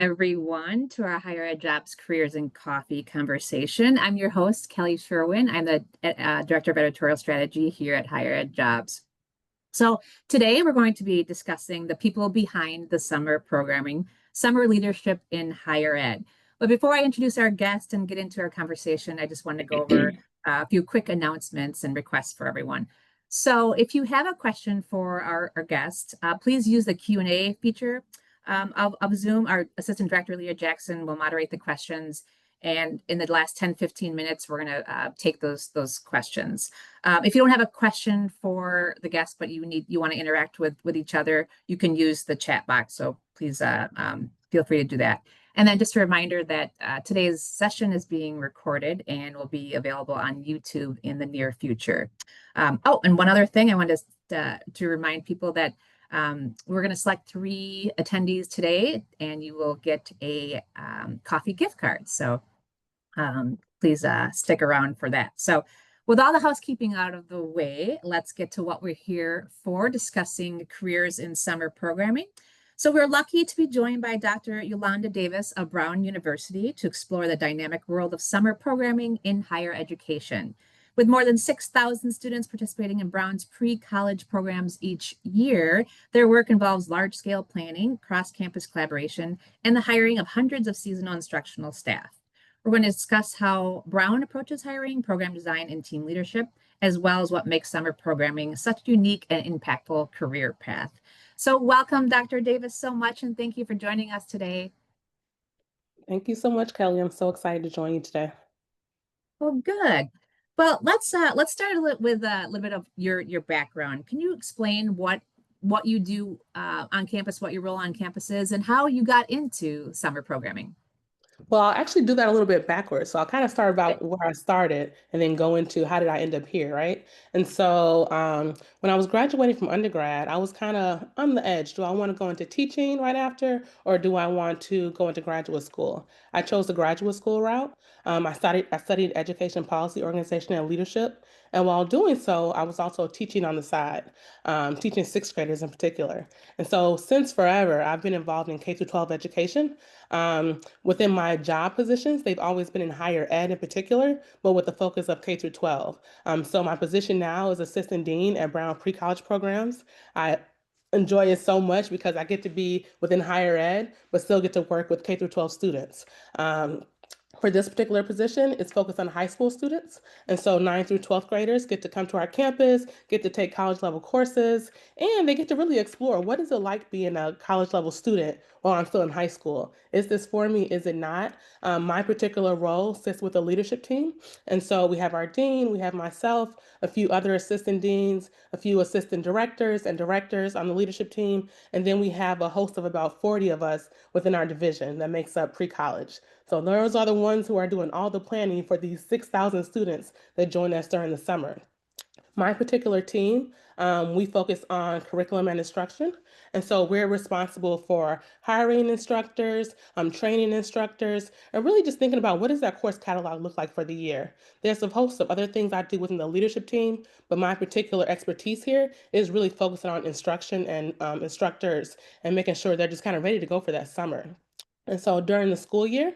everyone to our Higher Ed Jobs, Careers, and Coffee conversation. I'm your host, Kelly Sherwin. I'm the Director of Editorial Strategy here at Higher Ed Jobs. So today we're going to be discussing the people behind the summer programming, summer leadership in higher ed. But before I introduce our guest and get into our conversation, I just want to go over a few quick announcements and requests for everyone. So if you have a question for our guest, please use the Q&A feature of Zoom. Our Assistant Director, Leah Jackson, will moderate the questions. And in the last 10, 15 minutes, we're going to take those questions. If you don't have a question for the guest, but you want to interact with each other, you can use the chat box. So please feel free to do that. And then just a reminder that today's session is being recorded and will be available on YouTube in the near future. Oh, and one other thing I wanted to remind people that we're going to select 3 attendees today, and you will get a coffee gift card. So please stick around for that. So with all the housekeeping out of the way, let's get to what we're here for, discussing careers in summer programming. So we're lucky to be joined by Dr. Yolanda Davis of Brown University to explore the dynamic world of summer programming in higher education. With more than 6,000 students participating in Brown's pre-college programs each year, their work involves large-scale planning, cross-campus collaboration, and the hiring of hundreds of seasonal instructional staff. We're going to discuss how Brown approaches hiring, program design, and team leadership, as well as what makes summer programming such a unique and impactful career path. So welcome, Dr. Davis, so much, and thank you for joining us today. Thank you so much, Kelly. I'm so excited to join you today. Well, good. Well, let's start with a little bit of your background. Can you explain what you do on campus, what your role on campus is, and how you got into summer programming? Well, I'll actually do that a little bit backwards. So I'll kind of start about where I started and then go into how did I end up here, right? And so when I was graduating from undergrad, I was kind of on the edge. Do I want to go into teaching right after, or do I want to go into graduate school? I chose the graduate school route. I studied education policy, organization, and leadership. And while doing so, I was also teaching on the side, teaching sixth graders in particular. And so since forever, I've been involved in K through 12 education. Within my job positions, they've always been in higher ed in particular, but with the focus of K through 12. So my position now is assistant dean at Brown Pre-College Programs. I enjoy it so much because I get to be within higher ed, but still get to work with K through 12 students. For this particular position, it's focused on high school students. And so 9th through 12th graders get to come to our campus, get to take college level courses, and they get to really explore what is it like being a college level student while I'm still in high school. Is this for me? Is it not? My particular role sits with the leadership team. And so we have our dean, we have myself, a few other assistant deans, a few assistant directors and directors on the leadership team. And then we have a host of about 40 of us within our division that makes up pre-college. So those are the ones who are doing all the planning for these 6,000 students that join us during the summer. My particular team, we focus on curriculum and instruction. And so we're responsible for hiring instructors, training instructors, and really just thinking about what does that course catalog look like for the year. There's a host of other things I do within the leadership team, but my particular expertise here is really focusing on instruction and instructors and making sure they're just kind of ready to go for that summer. And so during the school year,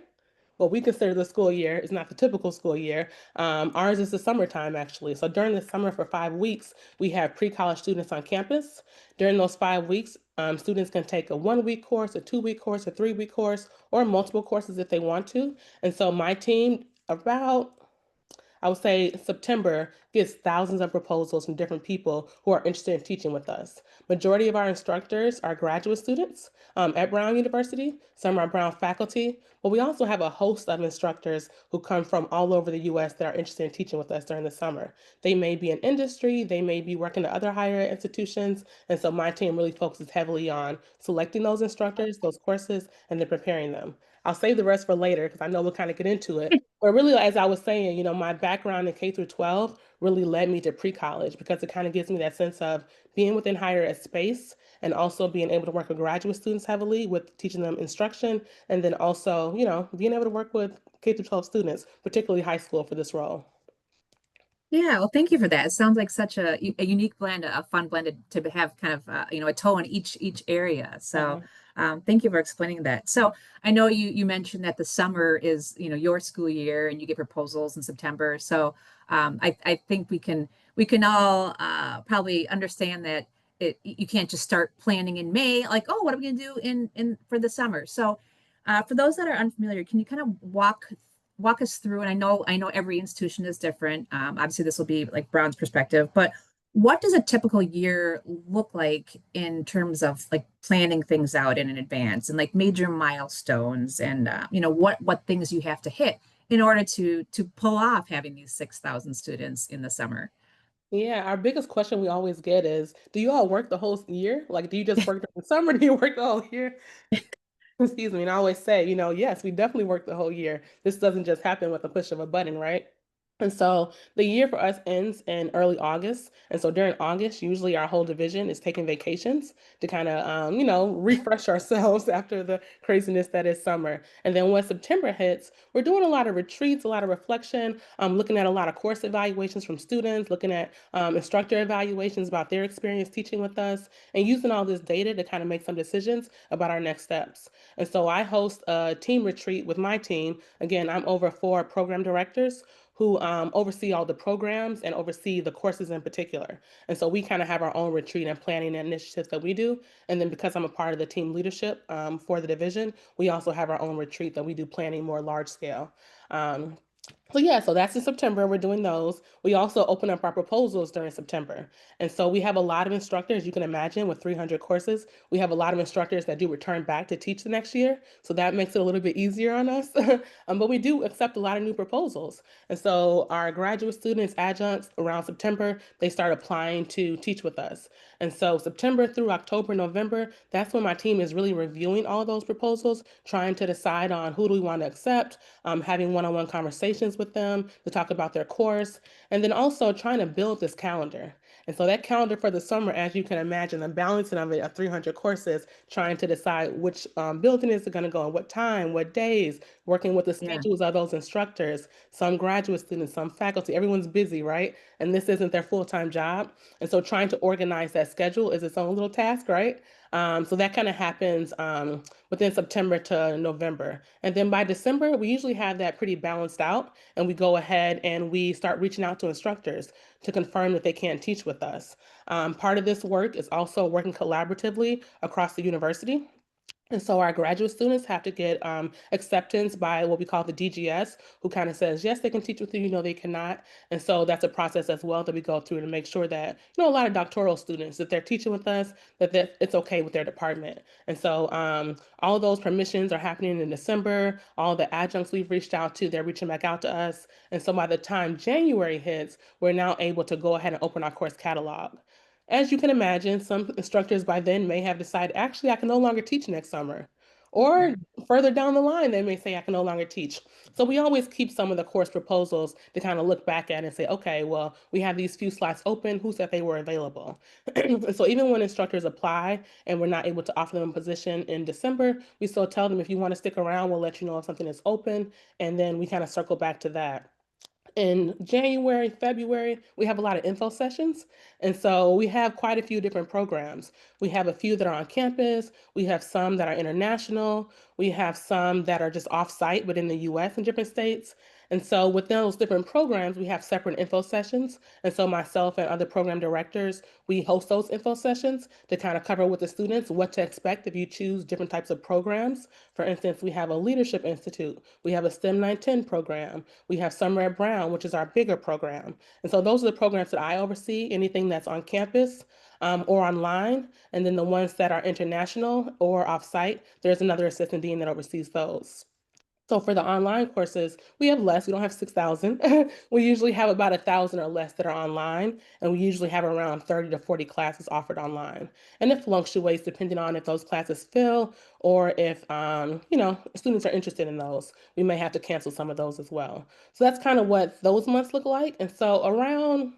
what we consider the school year is not the typical school year. Ours is the summertime, actually. So during the summer for 5 weeks, we have pre-college students on campus. During those 5 weeks, students can take a 1 week course, a 2 week course, a 3 week course, or multiple courses if they want to. And so my team, about I would say September gets thousands of proposals from different people who are interested in teaching with us. Majority of our instructors are graduate students at Brown University. Some are Brown faculty, but we also have a host of instructors who come from all over the U.S. that are interested in teaching with us during the summer. They may be in industry, they may be working at other higher ed institutions, and so my team really focuses heavily on selecting those instructors, those courses, and then preparing them. I'll save the rest for later because I know we'll kind of get into it. But really, as I was saying, my background in K through 12 really led me to pre-college because it kind of gives me that sense of being within higher ed space and also being able to work with graduate students heavily with teaching them instruction, and then also, being able to work with K through 12 students, particularly high school for this role. Yeah, well, thank you for that. It sounds like such a unique blend, a fun blend to have kind of a toe in each area. So Yeah. thank you for explaining that. So I know you mentioned that the summer is your school year and you get proposals in September. So I think we can all probably understand that you can't just start planning in May, like, oh, what are we gonna do in for the summer? So for those that are unfamiliar, can you kind of walk us through? And I know every institution is different. Obviously, this will be like Brown's perspective, but what does a typical year look like in terms of like planning things out in advance and like major milestones and what things you have to hit in order to pull off having these 6,000 students in the summer? Yeah, our biggest question we always get is, do you all work the whole year? Like, do you just work during the summer? Do you work the whole year? Excuse me. And I always say, yes, we definitely work the whole year. This doesn't just happen with a push of a button, right? And so the year for us ends in early August. And so during August, usually our whole division is taking vacations to kind of, refresh ourselves after the craziness that is summer. And then when September hits, we're doing a lot of retreats, a lot of reflection, looking at a lot of course evaluations from students, looking at instructor evaluations about their experience teaching with us, and using all this data to kind of make some decisions about our next steps. And so I host a team retreat with my team. Again, I'm over 4 program directors who oversee all the programs and oversee the courses in particular. And so we kind of have our own retreat and planning initiatives that we do. And then because I'm a part of the team leadership for the division, we also have our own retreat that we do planning more large scale. Um, so yeah, so that's in September. We're doing those. We also open up our proposals during September. And so we have a lot of instructors, you can imagine, with 300 courses. We have a lot of instructors that do return back to teach the next year. So that makes it a little bit easier on us. But we do accept a lot of new proposals. And so our graduate students, adjuncts, around September, they start applying to teach with us. And so September through October, November, that's when my team is really reviewing all those proposals, trying to decide on who do we want to accept, having one-on-one conversations with them to talk about their course, and then also trying to build this calendar. And so that calendar for the summer, as you can imagine, the balancing of it of 300 courses, trying to decide which building is it going to go and what time, what days, working with the Yeah. schedules of those instructors, some graduate students, some faculty, everyone's busy, right? And this isn't their full-time job. And so trying to organize that schedule is its own little task, right? So that kind of happens within September to November. And then by December, we usually have that pretty balanced out, and we go ahead and we start reaching out to instructors to confirm that they can teach with us. Part of this work is also working collaboratively across the university. And so our graduate students have to get acceptance by what we call the DGS, who kind of says, yes, they can teach with you, no, they cannot. And so that's a process as well that we go through to make sure that, a lot of doctoral students, if they're teaching with us, that it's okay with their department. And so all those permissions are happening in December. All the adjuncts we've reached out to, they're reaching back out to us. And so by the time January hits, we're now able to go ahead and open our course catalog. As you can imagine, some instructors by then may have decided, actually, I can no longer teach next summer. Or Mhm. further down the line, they may say, I can no longer teach. So we always keep some of the course proposals to kind of look back at and say, okay, well, we have these few slots open. Who said they were available? So even when instructors apply and we're not able to offer them a position in December, we still tell them, if you want to stick around, we'll let you know if something is open. And then we kind of circle back to that. In January, February, we have a lot of info sessions. And so we have quite a few different programs. We have a few that are on campus. We have some that are international. We have some that are just off-site within the US and different states. And so within those different programs, we have separate info sessions. And so myself and other program directors, we host those info sessions to kind of cover with the students what to expect if you choose different types of programs. For instance, we have a leadership institute. We have a STEM 910 program. We have Summer at Brown, which is our bigger program. And so those are the programs that I oversee, anything that's on campus or online. And then the ones that are international or offsite, there's another assistant dean that oversees those. So for the online courses, we have less. We don't have 6,000. We usually have about 1,000 or less that are online, and we usually have around 30 to 40 classes offered online. And it fluctuates depending on if those classes fill or if students are interested in those. We may have to cancel some of those as well. So that's kind of what those months look like. And so around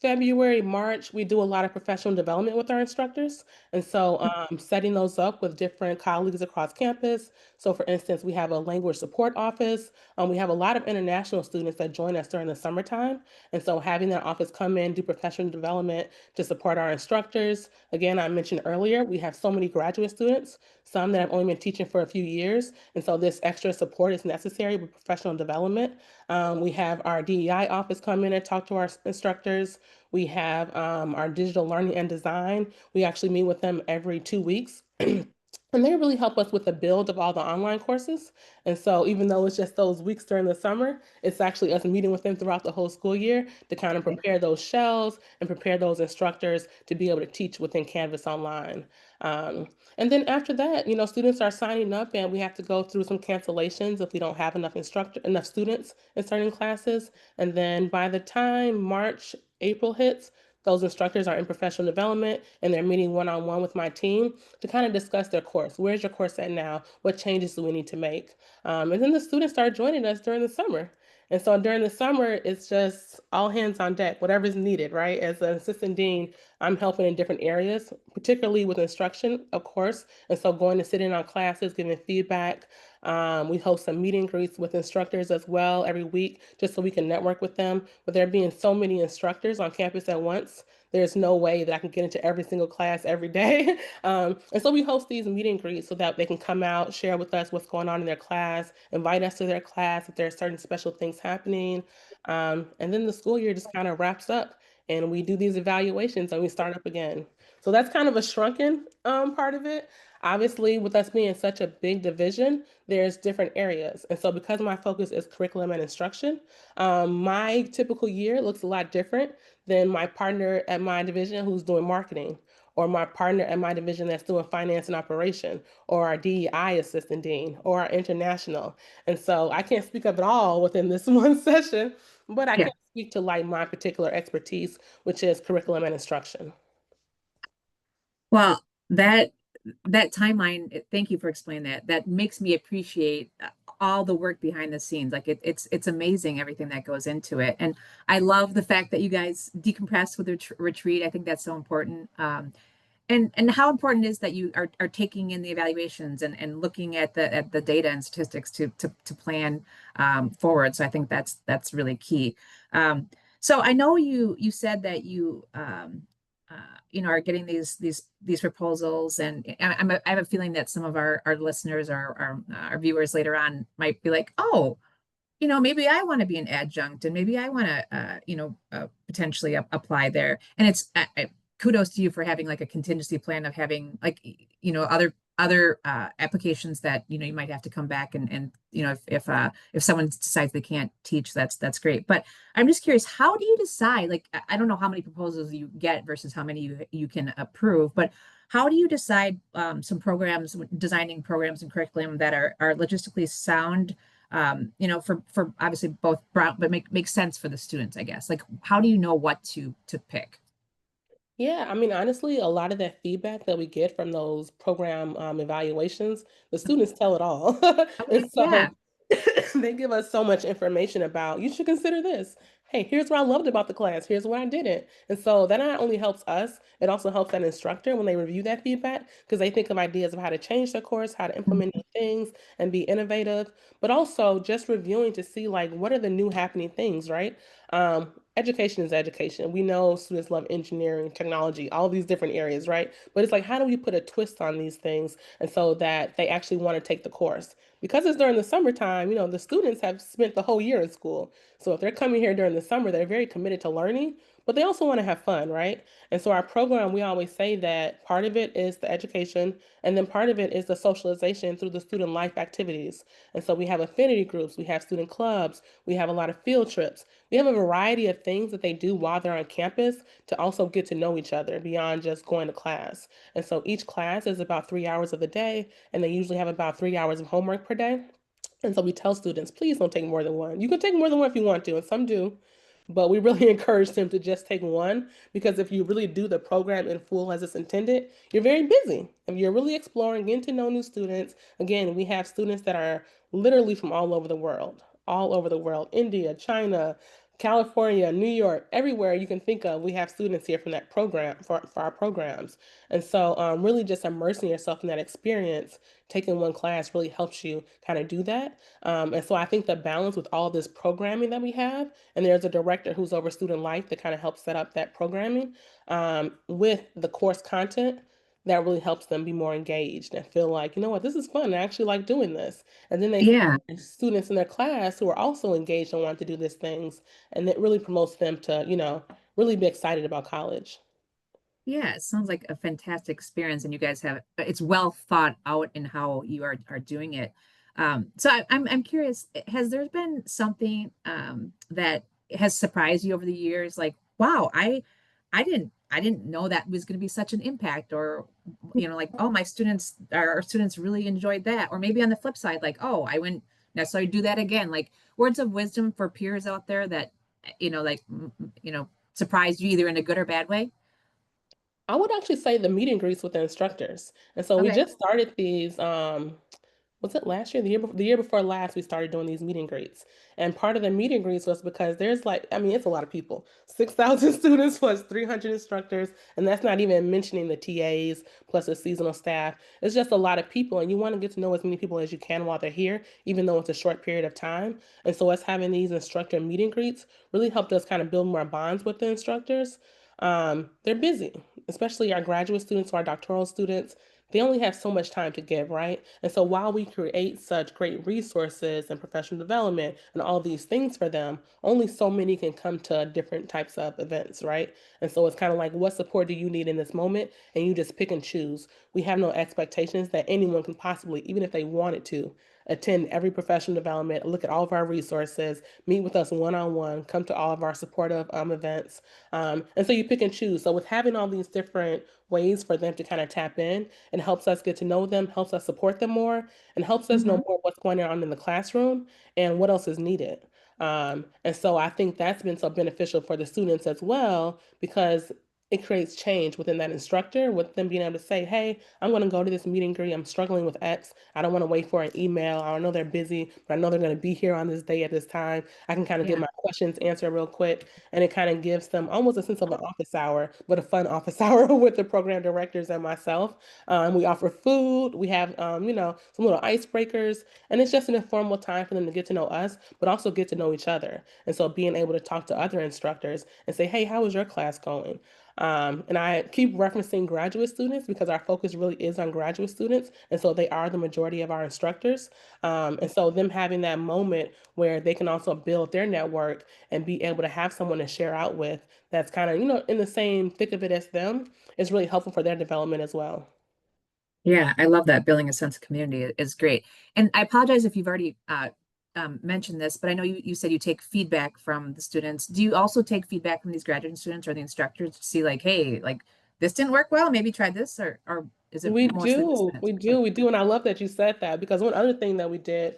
February, March, we do a lot of professional development with our instructors. And so setting those up with different colleagues across campus. So for instance, we have a language support office. We have a lot of international students that join us during the summertime. And so having that office come in, do professional development to support our instructors. Again, I mentioned earlier, we have so many graduate students, some that have only been teaching for a few years. And so this extra support is necessary with professional development. We have our DEI office come in and talk to our instructors. We have our digital learning and design. We actually meet with them every 2 weeks. And they really help us with the build of all the online courses. And so even though it's just those weeks during the summer, it's actually us meeting with them throughout the whole school year to kind of prepare those shells and prepare those instructors to be able to teach within Canvas Online. Um, and then after that, students are signing up and we have to go through some cancellations if we don't have enough students in certain classes. And then by the time March, April hits, those instructors are in professional development and they're meeting one-on-one with my team to kind of discuss their course. Where's your course at now? What changes do we need to make? And then the students start joining us during the summer. And so during the summer, it's just all hands on deck, whatever's needed, right? As an assistant dean, I'm helping in different areas, particularly with instruction, of course. And so going to sit in on classes, giving feedback. We host some meet and greets with instructors as well every week, just so we can network with them. But there being so many instructors on campus at once, there's no way that I can get into every single class every day. And so we host these meet and greets so that they can come out, share with us what's going on in their class, invite us to their class if there are certain special things happening. And then the school year just kind of wraps up and we do these evaluations and we start up again. So that's kind of a shrunken part of it. Obviously, with us being such a big division, there's different areas. And so because my focus is curriculum and instruction, my typical year looks a lot different than my partner at my division who's doing marketing, or my partner at my division that's doing finance and operation, or our DEI assistant dean, or our international. And so I can't speak of it all within this one session, but I Yeah. can speak to like my particular expertise, which is curriculum and instruction. Well, that timeline, thank you for explaining that. That makes me appreciate all the work behind the scenes. Like it's amazing everything that goes into it. And I love the fact that you guys decompress with the retreat. I think that's so important. And how important is that you are taking in the evaluations and looking at the data and statistics to plan forward. So I think that's really key. So I know you said that are getting these proposals, and I have a feeling that some of our listeners, our viewers later on might be like, oh, maybe I want to be an adjunct and maybe I want to, potentially apply there. And it's kudos to you for having like a contingency plan of having like, other applications that, you might have to come back and if someone decides they can't teach, that's great. But I'm just curious, how do you decide? Like, I don't know how many proposals you get versus how many you can approve, but how do you decide some programs, designing programs and curriculum that are logistically sound, for obviously both brown, but make sense for the students, I guess. Like, how do you know what to pick? Yeah, I mean, honestly, a lot of that feedback that we get from those program evaluations, the students tell it all. Okay, And yeah. so they give us so much information about, you should consider this. Hey, here's what I loved about the class. Here's what I didn't. And so that not only helps us, it also helps that instructor when they review that feedback because they think of ideas of how to change their course, how to implement new things and be innovative, but also just reviewing to see like what are the new happening things, right? Education is education. We know students love engineering, technology, all these different areas, right? But it's like, how do we put a twist on these things and so that they actually want to take the course? Because it's during the summertime, the students have spent the whole year in school. So if they're coming here during the summer, they're very committed to learning, but they also want to have fun, right? And so our program, we always say that part of it is the education, and then part of it is the socialization through the student life activities. And so we have affinity groups, we have student clubs, we have a lot of field trips. We have a variety of things that they do while they're on campus to also get to know each other beyond just going to class. And so each class is about 3 hours of the day, and they usually have about 3 hours of homework per day. And so we tell students, please don't take more than one. You can take more than one if you want to, and some do, but we really encourage them to just take one because if you really do the program in full as it's intended, you're very busy. If you're really exploring, getting to know new students, again, we have students that are literally from all over the world, India, China, California, New York, everywhere you can think of, we have students here from that program for our programs. And so, really just immersing yourself in that experience, taking one class really helps you kind of do that. And so, I think the balance with all this programming that we have, and there's a director who's over student life that kind of helps set up that programming with the course content. That really helps them be more engaged and feel like, you know what, this is fun. I actually like doing this. And then they Yeah. find students in their class who are also engaged and want to do these things, and it really promotes them to, really be excited about college. Yeah, it sounds like a fantastic experience, and you guys have it's well thought out in how you are doing it. I'm curious, has there been something that has surprised you over the years? Like, wow, I didn't know that was going to be such an impact, or like, oh, my students our students really enjoyed that, or maybe on the flip side, like, oh, I wouldn't necessarily do that again. Like words of wisdom for peers out there that like surprised you either in a good or bad way. I would actually say the meet and greets with the instructors. And so we Okay. just started these was it last year? The year before last, we started doing these meet and greets. And part of the meet and greets was because there's like, I mean, it's a lot of people. 6,000 students plus 300 instructors, and that's not even mentioning the TAs plus the seasonal staff. It's just a lot of people, and you want to get to know as many people as you can while they're here, even though it's a short period of time. And so us having these instructor meet and greets really helped us kind of build more bonds with the instructors. They're busy, especially our graduate students or our doctoral students. They only have so much time to give, right? And so while we create such great resources and professional development and all these things for them, only so many can come to different types of events, right? And so it's kind of like, what support do you need in this moment? And you just pick and choose. We have no expectations that anyone can possibly, even if they wanted to, attend every professional development, look at all of our resources, meet with us one on one, come to all of our supportive events. And so you pick and choose. So with having all these different ways for them to kind of tap in, it helps us get to know them, helps us support them more, and helps us know Mhm. more what's going on in the classroom and what else is needed. And so I think that's been so beneficial for the students as well because it creates change within that instructor, with them being able to say, hey, I'm going to go to this meeting and greet. I'm struggling with X. I don't want to wait for an email. I know they're busy, but I know they're going to be here on this day at this time. I can kind of get Yeah. my questions answered real quick. And it kind of gives them almost a sense of an office hour, but a fun office hour with the program directors and myself. We offer food. We have, some little icebreakers. And it's just an informal time for them to get to know us, but also get to know each other. And so being able to talk to other instructors and say, hey, how is your class going? And I keep referencing graduate students because our focus really is on graduate students. And so they are the majority of our instructors. And so them having that moment where they can also build their network and be able to have someone to share out with that's kind of, in the same thick of it as them is really helpful for their development as well. Yeah, I love that. Building a sense of community is great. And I apologize if you've already mentioned this, but I know you said you take feedback from the students. Do you also take feedback from these graduate students or the instructors to see like, hey, like this didn't work well, maybe try this, or is it We mostly the do, students? we do, we do, and I love that you said that because one other thing that we did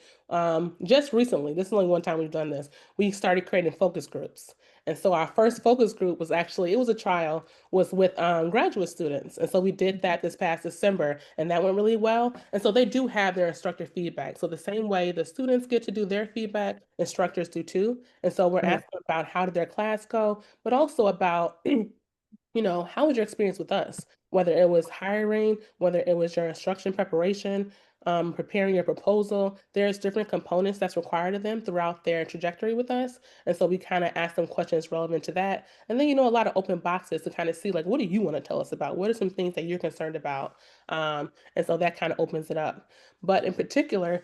just recently, this is only one time we've done this, we started creating focus groups. And so our first focus group was actually, it was a trial, was with graduate students. And so we did that this past December, and that went really well. And so they do have their instructor feedback. So the same way the students get to do their feedback, instructors do too. And so we're Right. asking about how did their class go, but also about how was your experience with us? Whether it was hiring, whether it was your instruction preparation, preparing your proposal, there's different components that's required of them throughout their trajectory with us. And so we kind of ask them questions relevant to that. And then, a lot of open boxes to kind of see, like, what do you want to tell us about? What are some things that you're concerned about? And so that kind of opens it up. But in particular,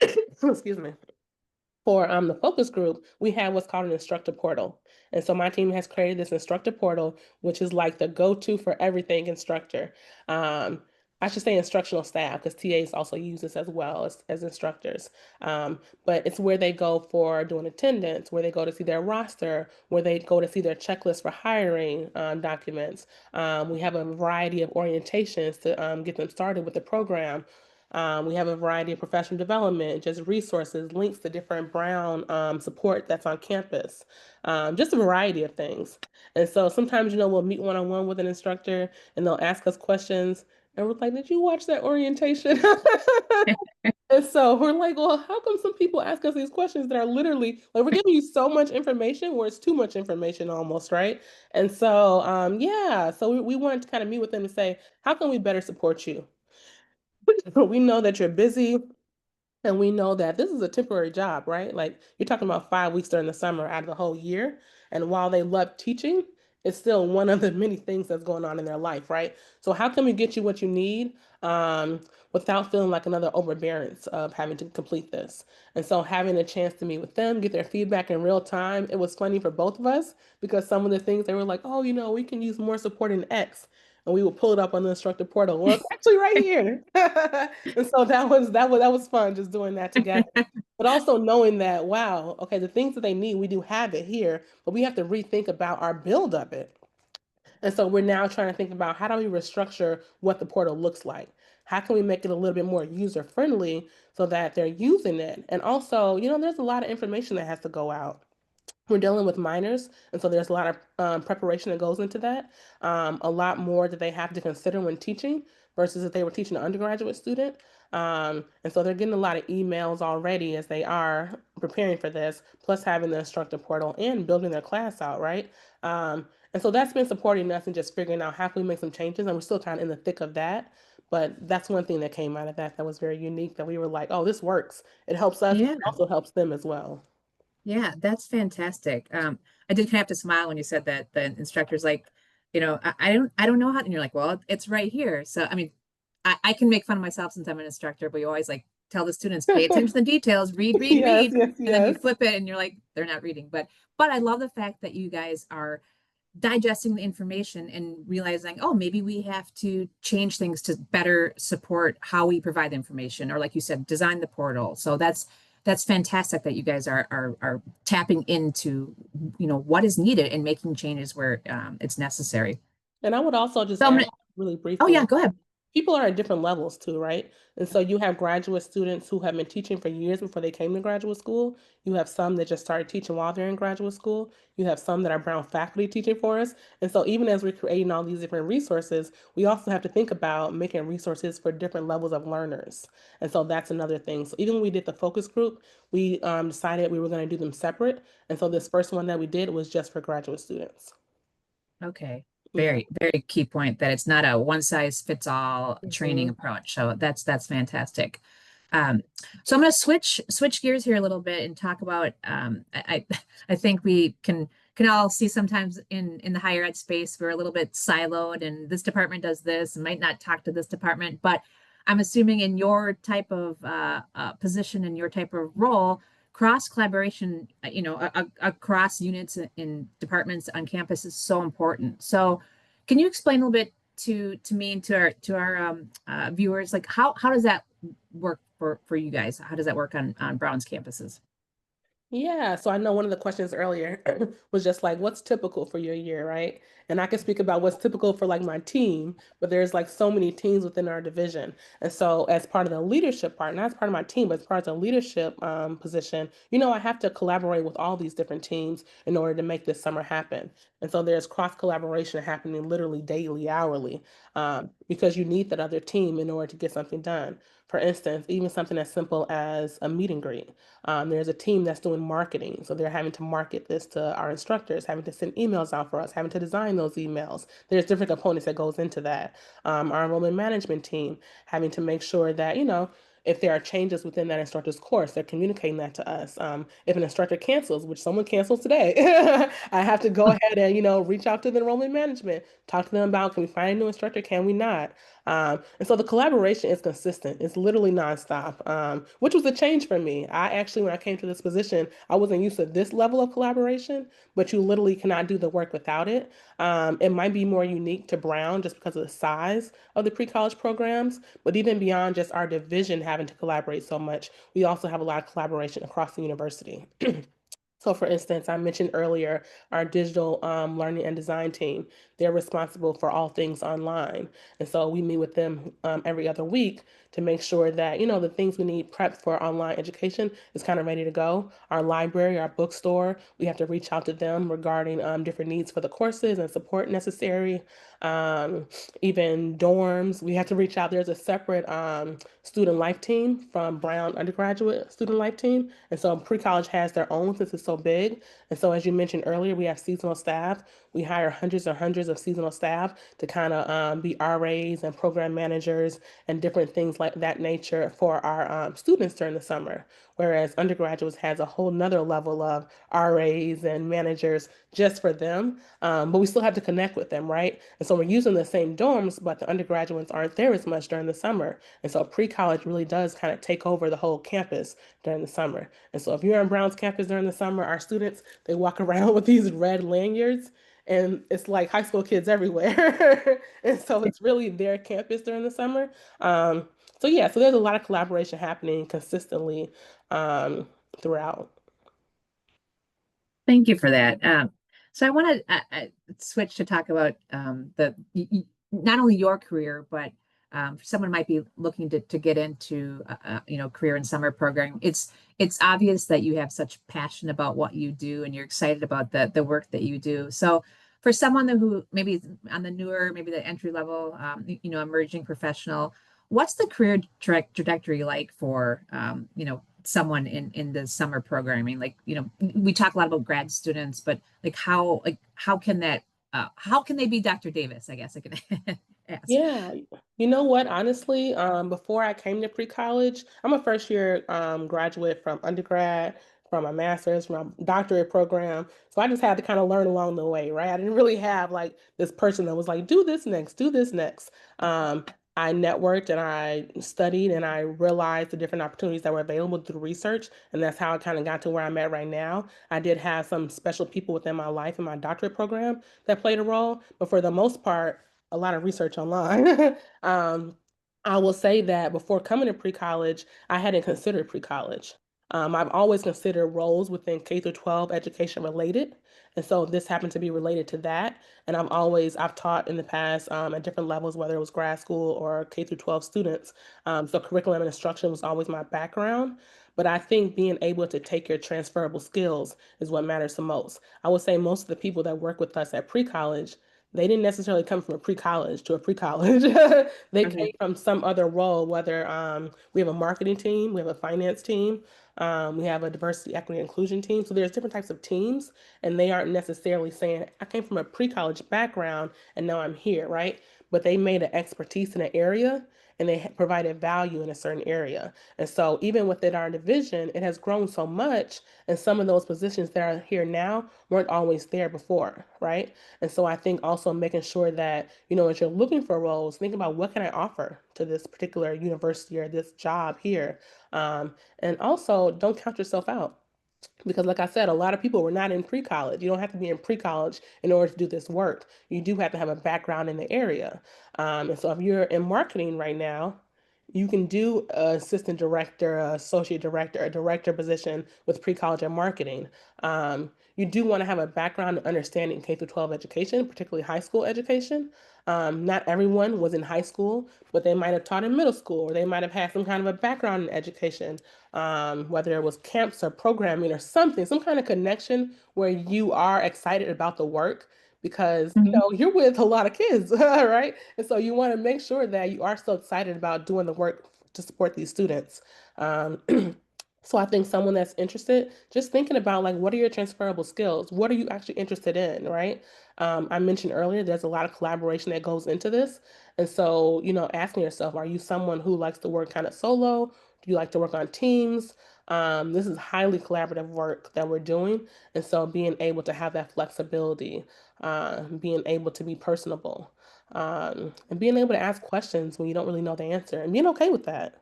excuse me, for the focus group, we have what's called an instructor portal. And so my team has created this instructor portal, which is like the go-to for everything instructor. Um, I should say instructional staff because TAs also use this as well as instructors. But it's where they go for doing attendance, where they go to see their roster, where they go to see their checklist for hiring documents. We have a variety of orientations to get them started with the program. We have a variety of professional development, just resources, links to different Brown support that's on campus, just a variety of things. And so sometimes, we'll meet one on one with an instructor and they'll ask us questions. And we're like, did you watch that orientation? And so we're like, well, how come some people ask us these questions that are literally like we're giving you so much information where it's too much information almost, right? And so yeah, so we wanted to kind of meet with them and say, how can we better support you? We know that you're busy. And we know that this is a temporary job, right? Like you're talking about 5 weeks during the summer out of the whole year. And while they love teaching, it's still one of the many things that's going on in their life, right? So how can we get you what you need um, without feeling like another overbearance of having to complete this? And so having a chance to meet with them, get their feedback in real time, it was funny for both of us because some of the things they were like, oh, we can use more support in X. And we would pull it up on the instructor portal. Well, it's actually right here. And so that was fun just doing that together. But also knowing that, wow, okay, the things that they need, we do have it here, but we have to rethink about our build of it. And so we're now trying to think about how do we restructure what the portal looks like? How can we make it a little bit more user friendly so that they're using it? And also, there's a lot of information that has to go out. We're dealing with minors, and so there's a lot of preparation that goes into that. A lot more that they have to consider when teaching versus if they were teaching an undergraduate student. And so they're getting a lot of emails already as they are preparing for this, plus having the instructor portal and building their class out, right? And so that's been supporting us and just figuring out how can we make some changes, and we're still kind of in the thick of that. But that's one thing that came out of that was very unique that we were like, oh, this works. It helps us, but Yeah. it also helps them as well. Yeah, that's fantastic. I did kind of have to smile when you said that the instructor's like, I don't know how, and you're like, well, it's right here. So, I mean, I can make fun of myself since I'm an instructor, but you always like tell the students, pay attention to the details, read, read, Yes, read, yes, and then you yes. flip it and you're like, they're not reading. But I love the fact that you guys are digesting the information and realizing, oh, maybe we have to change things to better support how we provide information, or like you said, design the portal. So that's fantastic that you guys are tapping into what is needed and making changes where it's necessary. And I would also just So I'm add gonna, really oh briefly, yeah, go ahead. people are at different levels too, right? And so you have graduate students who have been teaching for years before they came to graduate school. You have some that just started teaching while they're in graduate school. You have some that are Brown faculty teaching for us. And so even as we're creating all these different resources, we also have to think about making resources for different levels of learners. And so that's another thing. So even when we did the focus group, we decided we were going to do them separate. And so this first one that we did was just for graduate students. Okay. Yeah. Very, very key point that it's not a one size fits all training Mhm. approach. So that's fantastic. Um, so I'm going to switch gears here a little bit and talk about I think we can all see sometimes in the higher ed space we're a little bit siloed and this department does this and might not talk to this department, but I'm assuming in your type of position and your type of role, cross collaboration, across units in departments on campus is so important. So, can you explain a little bit to me and to our viewers, like how does that work for you guys? How does that work on Brown's campuses? Yeah, so I know one of the questions earlier was just like, what's typical for your year, right? And I can speak about what's typical for like my team, but there's like so many teams within our division. And so as part of the leadership part, not as part of my team, but as part of the leadership position, I have to collaborate with all these different teams in order to make this summer happen. And so there's cross collaboration happening literally daily, hourly, because you need that other team in order to get something done. For instance, even something as simple as a meet and greet. There's a team that's doing marketing. So they're having to market this to our instructors, having to send emails out for us, having to design those emails. There's different components that goes into that. Our enrollment management team having to make sure that, if there are changes within that instructor's course, they're communicating that to us. If an instructor cancels, which someone cancels today, I have to go ahead and, reach out to the enrollment management, talk to them about, can we find a new instructor? Can we not? And so the collaboration is consistent. It's literally nonstop, which was a change for me. I actually, when I came to this position, I wasn't used to this level of collaboration, but you literally cannot do the work without it. It might be more unique to Brown just because of the size of the pre-college programs, but even beyond just our division having to collaborate so much, we also have a lot of collaboration across the university. So, for instance, I mentioned earlier our digital learning and design team. They're responsible for all things online. And so we meet with them every other week to make sure that, the things we need prepped for online education is kind of ready to go. Our library, our bookstore, we have to reach out to them regarding different needs for the courses and support necessary. Um, Even dorms, we have to reach out. There's a separate student life team from Brown undergraduate student life team. And so pre-college has their own since it's so big. And so as you mentioned earlier, we have seasonal staff. We hire hundreds and hundreds of seasonal staff to kind of be RAs and program managers and different things like that nature for our students during the summer. Whereas undergraduates has a whole nother level of RAs and managers just for them. But we still have to connect with them, right? And so we're using the same dorms, but the undergraduates aren't there as much during the summer. And so pre-college really does kind of take over the whole campus during the summer. And so if you're on Brown's campus during the summer, our students, they walk around with these red lanyards and it's like high school kids everywhere. And so it's really their campus during the summer. Um, so yeah, so there's a lot of collaboration happening consistently um, throughout. Thank you for that. So I want to switch to talk about not only your career, but someone might be looking to get into career and summer programming. It's obvious that you have such passion about what you do, and you're excited about the work that you do. So for someone who maybe is on the newer, maybe the entry level, emerging professional, what's the career trajectory like for someone in the summer programming? Like, we talk a lot about grad students, but how can that how can they be Dr. Davis, I guess I can ask. Yeah, you know what? Honestly, before I came to pre-college, I'm a first year graduate from undergrad, from a master's, from a doctorate program. So I just had to kind of learn along the way, right? I didn't really have like this person that was like, do this next, do this next. Um, I networked and I studied and I realized the different opportunities that were available through research. And that's how I kind of got to where I'm at right now. I did have some special people within my life in my doctorate program that played a role, but for the most part, a lot of research online. um, I will say that before coming to pre-college, I hadn't considered pre-college. I've always considered roles within K through 12 education related. And so this happened to be related to that. And I've taught in the past at different levels, whether it was grad school or K through 12 students. So curriculum and instruction was always my background. But I think being able to take your transferable skills is what matters the most. I would say most of the people that work with us at pre-college, they didn't necessarily come from a pre-college to a pre-college. They came Mhm. from some other role, whether we have a marketing team, we have a finance team, we have a diversity, equity, inclusion team. So there's different types of teams, and they aren't necessarily saying, I came from a pre-college background and now I'm here, right? But they made an expertise in an area and they provided value in a certain area. And so even within our division, it has grown so much, and some of those positions that are here now weren't always there before, right? And so I think also making sure that, as you're looking for roles, think about what can I offer to this particular university or this job here. And also don't count yourself out. Because, like I said, a lot of people were not in pre college. You don't have to be in pre college in order to do this work. You do have to have a background in the area. And so, if you're in marketing right now, you can do an assistant director, associate director, a director position with pre college and marketing. You do want to have a background in understanding K through 12 education, particularly high school education. Not everyone was in high school, but they might have taught in middle school, or they might have had some kind of a background in education, whether it was camps or programming or something, some kind of connection where you are excited about the work because Mhm. you're with a lot of kids, right? And so you want to make sure that you are so excited about doing the work to support these students. Um, so I think someone that's interested, just thinking about like what are your transferable skills? What are you actually interested in, right? I mentioned earlier there's a lot of collaboration that goes into this. And so, asking yourself, are you someone who likes to work kind of solo? Do you like to work on teams? This is highly collaborative work that we're doing. And so being able to have that flexibility, being able to be personable, and being able to ask questions when you don't really know the answer and being okay with that.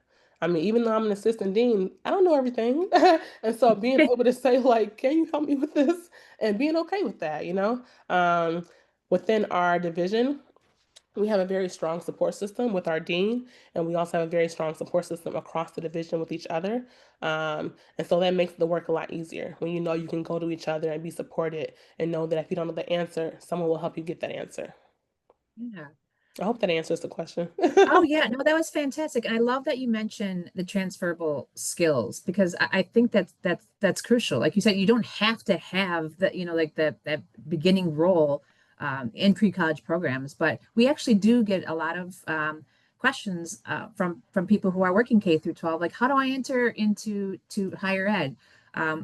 I mean, even though I'm an assistant dean, I don't know everything. And so being able to say, like, can you help me with this? And being okay with that. Within our division, We have a very strong support system with our dean, and we also have a very strong support system across the division with each other. And so that makes the work a lot easier when you know you can go to each other and be supported and know that if you don't know the answer, someone will help you get that answer. Yeah. I hope that answers the question. Oh yeah, no, that was fantastic. And I love that you mentioned the transferable skills because I think that's crucial. Like you said, you don't have to have that, like that beginning role in pre-college programs, but we actually do get a lot of questions from people who are working K through 12, like how do I enter into to higher ed?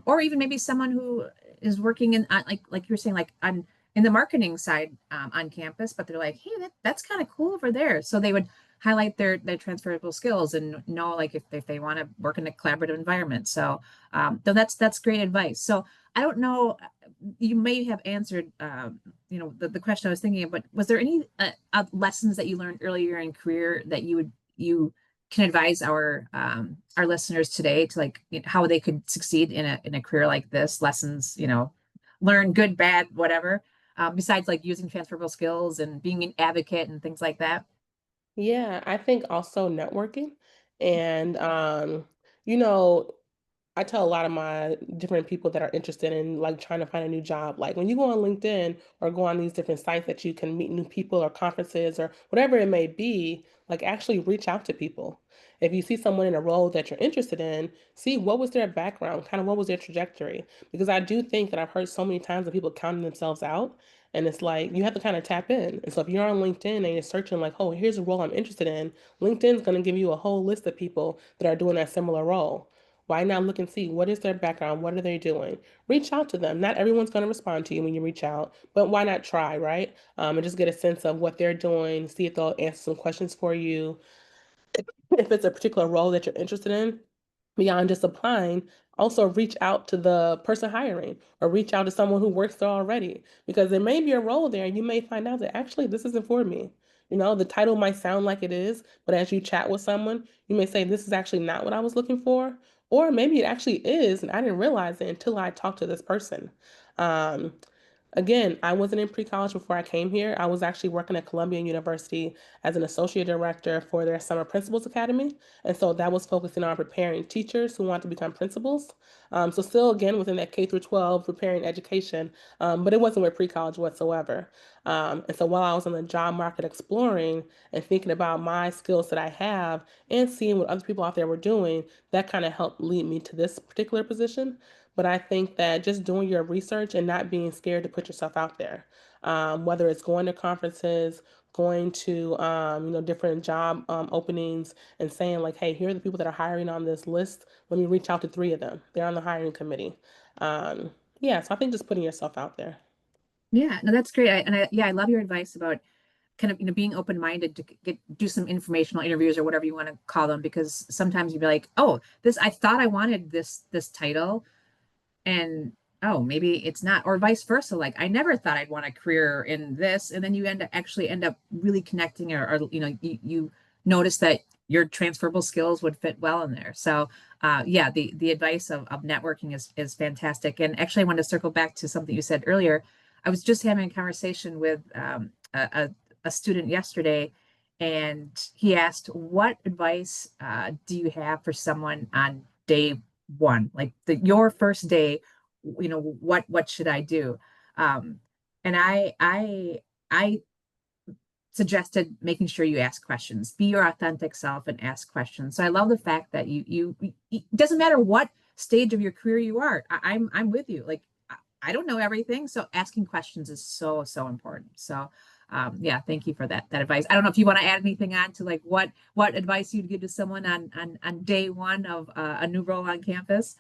Or even maybe someone who is working in like you were saying, like on in the marketing side on campus, but they're like, hey, that's kind of cool over there. So they would highlight their transferable skills and know like if they want to work in a collaborative environment. So though that's great advice. So I don't know, you may have answered the question I was thinking of, but was there any lessons that you learned earlier in career that you can advise our listeners today to like how they could succeed in a career like this? Lessons, learn good, bad, whatever. Besides like using transferable skills and being an advocate and things like that. Yeah, I think also networking and you know, I tell a lot of my different people that are interested in like trying to find a new job. Like when you go on LinkedIn or go on these different sites that you can meet new people or conferences or whatever it may be, like actually reach out to people. If you see someone in a role that you're interested in, see what was their background, kind of what was their trajectory. Because I do think that I've heard so many times of people counting themselves out. And it's like you have to kind of tap in. And so if you're on LinkedIn and you're searching like, oh, here's a role I'm interested in, LinkedIn's going to give you a whole list of people that are doing that similar role. Why not look and see what is their background? What are they doing? Reach out to them. Not everyone's going to respond to you when you reach out, but why not try, right? And just get a sense of what they're doing, see if they'll answer some questions for you. If it's a particular role that you're interested in, beyond just applying, also reach out to the person hiring or reach out to someone who works there already because there may be a role there and you may find out that actually this isn't for me. The title might sound like it is, but as you chat with someone, you may say, this is actually not what I was looking for. Or maybe it actually is, and I didn't realize it until I talked to this person. Um, Again, I wasn't in pre-college before I came here. I was actually working at Columbia University as an associate director for their Summer Principals Academy. And so that was focusing on preparing teachers who want to become principals. So still, again, within that K through 12 preparing education, but it wasn't with pre-college whatsoever. And so while I was on the job market exploring and thinking about my skills that I have and seeing what other people out there were doing, that kind of helped lead me to this particular position. But I think that just doing your research and not being scared to put yourself out there, whether it's going to conferences, going to different job openings, and saying like, "Hey, here are the people that are hiring on this list. Let me reach out to three of them. They're on the hiring committee." Yeah, so I think just putting yourself out there. Yeah, no, that's great. I love your advice about kind of being open-minded to do some informational interviews or whatever you want to call them, because sometimes you'd be like, oh, this I thought I wanted this title, and oh, maybe it's not, or vice versa. Like I never thought I'd want a career in this, and then you end up really connecting, or you notice that your transferable skills would fit well in there. So yeah, the advice of networking is fantastic. And actually I wanted to circle back to something you said earlier. I was just having a conversation with a student yesterday, and he asked, what advice do you have for someone on day one, like your first day, what should I do? Um, and I suggested making sure you ask questions, be your authentic self and ask questions. So I love the fact that it doesn't matter what stage of your career you are. I'm with you. Like I don't know everything, so asking questions is so important. So yeah, thank you for that advice. I don't know if you want to add anything on to like what advice you'd give to someone on day one of a new role on campus.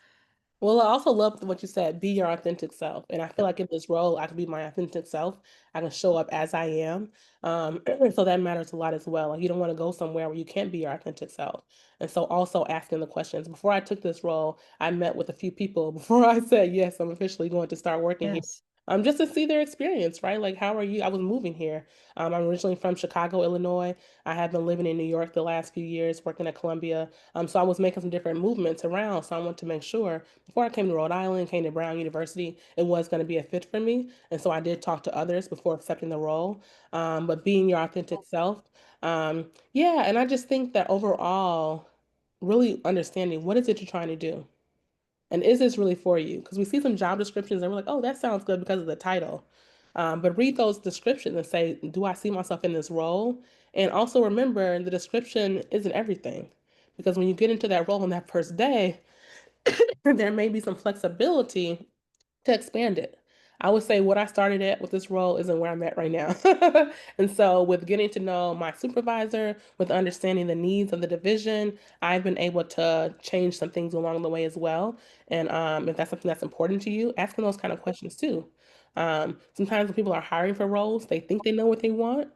Well, I also love what you said, be your authentic self. And I feel like in this role, I can be my authentic self. I can show up as I am. So that matters a lot as well. Like you don't want to go somewhere where you can't be your authentic self. And so also asking the questions. Before I took this role, I met with a few people before I said, yes, I'm officially going to start working here. Yes. just to see their experience, right? Like, how are you? I was moving here. I'm originally from Chicago, Illinois. I have been living in New York the last few years, working at Columbia. So I was making some different movements around. So I wanted to make sure before I came to Rhode Island, came to Brown University, it was going to be a fit for me. And so I did talk to others before accepting the role. But being your authentic self, yeah. And I just think that overall, really understanding what is it you're trying to do. And is this really for you? Because we see some job descriptions and we're like, oh, that sounds good because of the title. But read those descriptions and say, do I see myself in this role? And also remember, the description isn't everything. Because when you get into that role on that first day, there may be some flexibility to expand it. I would say what I started at with this role isn't where I'm at right now. And so, with getting to know my supervisor, with understanding the needs of the division, I've been able to change some things along the way as well. And if that's something that's important to you, asking those kind of questions too. Sometimes when people are hiring for roles, they think they know what they want,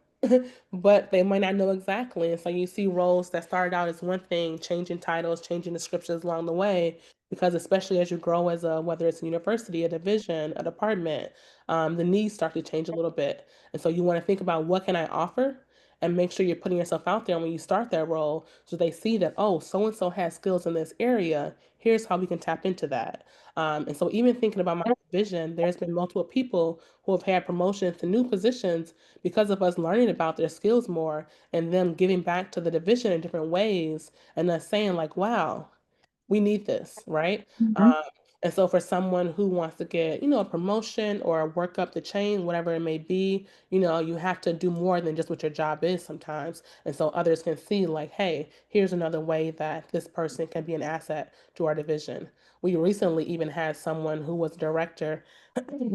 but they might not know exactly. And so you see roles that started out as one thing, changing titles, changing descriptions along the way, because especially as you grow as a, whether it's a university, a division, a department, the needs start to change a little bit. And so you want to think about what can I offer and make sure you're putting yourself out there when you start that role so they see that, oh, so and so has skills in this area. Here's how we can tap into that. And so even thinking about my division, there's been multiple people who have had promotions to new positions because of us learning about their skills more and them giving back to the division in different ways and us saying like, wow, we need this, right? Mhm. Um, and so for someone who wants to get, a promotion or work up the chain, whatever it may be, you have to do more than just what your job is sometimes. And so others can see like, hey, here's another way that this person can be an asset to our division. We recently even had someone who was director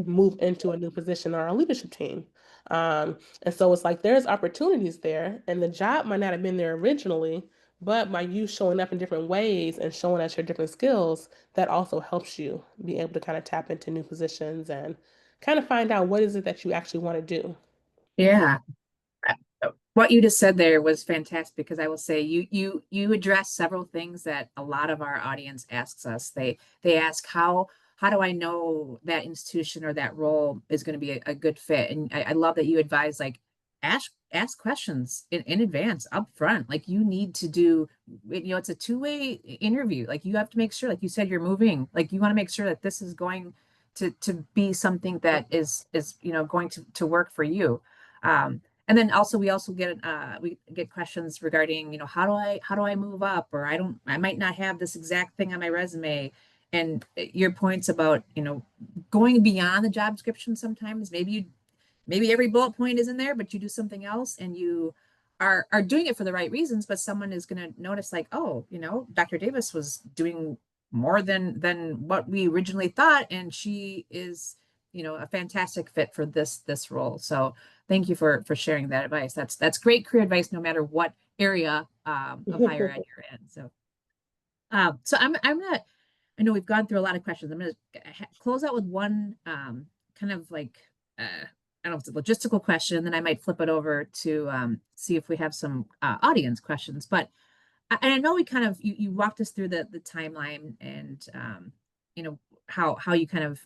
move into a new position on our leadership team. And so it's like there's opportunities there, and the job might not have been there originally, but by you showing up in different ways and showing us your different skills, that also helps you be able to kind of tap into new positions and kind of find out what is it that you actually want to do. Yeah. What you just said there was fantastic because I will say you address several things that a lot of our audience asks us. They ask how do I know that institution or that role is going to be a good fit? And I love that you advise like ask questions in advance up front. Like you need to do, it's a two-way interview. Like you have to make sure, like you said, you're moving. Like you want to make sure that this is going to be something that is going to work for you. And then also we get questions regarding, how do I move up, or I might not have this exact thing on my resume. And your points about, going beyond the job description sometimes, maybe every bullet point is in there, but you do something else and you are doing it for the right reasons, but someone is going to notice like, oh, Dr. Davis was doing more than what we originally thought, and she is, a fantastic fit for this role. So thank you for sharing that advice. That's great career advice, no matter what area of higher ed you're in. So I'm gonna I know we've gone through a lot of questions. I'm gonna close out with one kind of like I don't know if it's a logistical question, and then I might flip it over to see if we have some audience questions. But and I know we kind of you walked us through the timeline and you know how you kind of